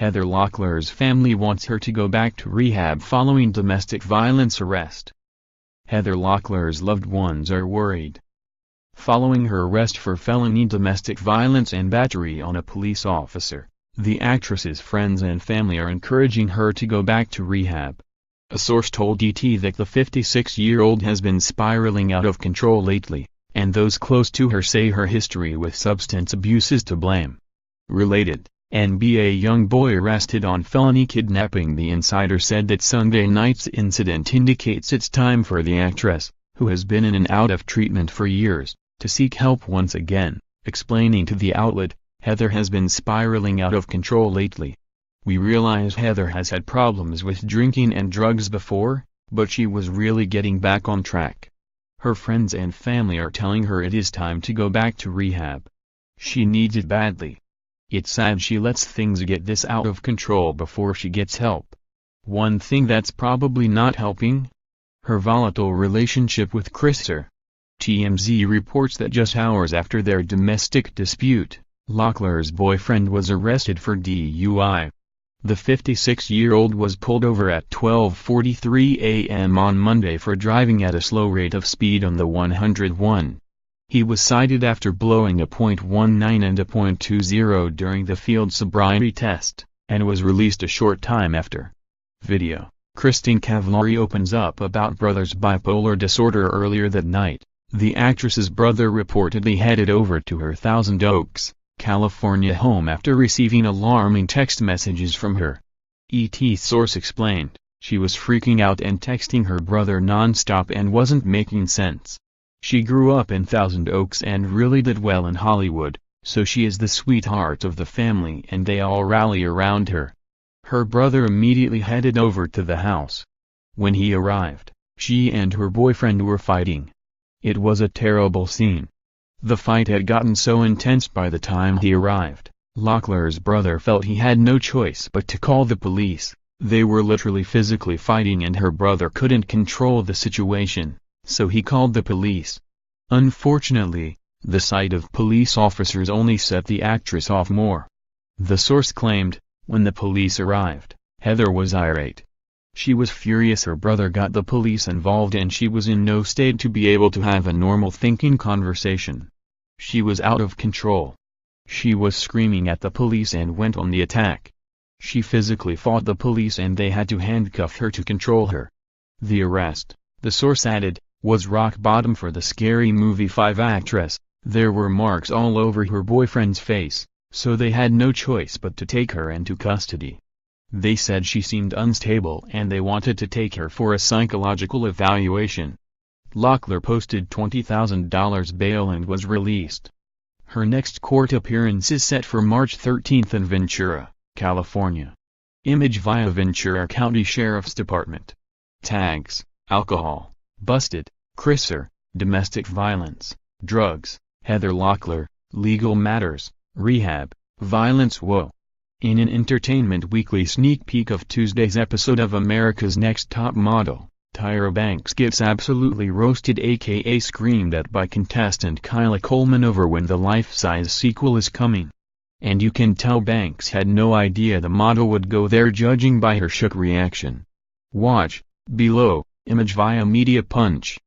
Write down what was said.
Heather Locklear's family wants her to go back to rehab following domestic violence arrest. Heather Locklear's loved ones are worried. Following her arrest for felony domestic violence and battery on a police officer, the actress's friends and family are encouraging her to go back to rehab. A source told ET that the 56-year-old has been spiraling out of control lately, and those close to her say her history with substance abuse is to blame. Related, NBA young boy arrested on felony kidnapping. The insider said that Sunday night's incident indicates it's time for the actress, who has been in and out of treatment for years, to seek help once again, explaining to the outlet, "Heather has been spiraling out of control lately. We realize Heather has had problems with drinking and drugs before, but she was really getting back on track. Her friends and family are telling her it is time to go back to rehab. She needs it badly. It's sad she lets things get this out of control before she gets help. One thing that's probably not helping? Her volatile relationship with Chrisser." TMZ reports that just hours after their domestic dispute, Locklear's boyfriend was arrested for DUI. The 56-year-old was pulled over at 12:43 a.m. on Monday for driving at a slow rate of speed on the 101. He was cited after blowing a .19 and a .20 during the field sobriety test, and was released a short time after. Video: Christine Cavallari opens up about brother's bipolar disorder. Earlier that night, the actress's brother reportedly headed over to her Thousand Oaks, California home after receiving alarming text messages from her. ET source explained, "She was freaking out and texting her brother non-stop and wasn't making sense. She grew up in Thousand Oaks and really did well in Hollywood, so she is the sweetheart of the family and they all rally around her." Her brother immediately headed over to the house. When he arrived, she and her boyfriend were fighting. It was a terrible scene. The fight had gotten so intense by the time he arrived, Locklear's brother felt he had no choice but to call the police. They were literally physically fighting and her brother couldn't control the situation, so he called the police. Unfortunately, the sight of police officers only set the actress off more. The source claimed, when the police arrived, Heather was irate. She was furious her brother got the police involved and she was in no state to be able to have a normal thinking conversation. She was out of control. She was screaming at the police and went on the attack. She physically fought the police and they had to handcuff her to control her. The arrest, the source added, was rock bottom for the Scary Movie 5 actress. There were marks all over her boyfriend's face, so they had no choice but to take her into custody. They said she seemed unstable and they wanted to take her for a psychological evaluation. Locklear posted $20,000 bail and was released. Her next court appearance is set for March 13 in Ventura, California. Image via Ventura County Sheriff's Department. Tags: alcohol, busted, Chrisser, domestic violence, drugs, Heather Locklear, legal matters, rehab, violence. Whoa. In an Entertainment Weekly sneak peek of Tuesday's episode of America's Next Top Model, Tyra Banks gets absolutely roasted aka screamed at by contestant Kyla Coleman over when the life-size sequel is coming. And you can tell Banks had no idea the model would go there judging by her shook reaction. Watch, below, image via Media Punch.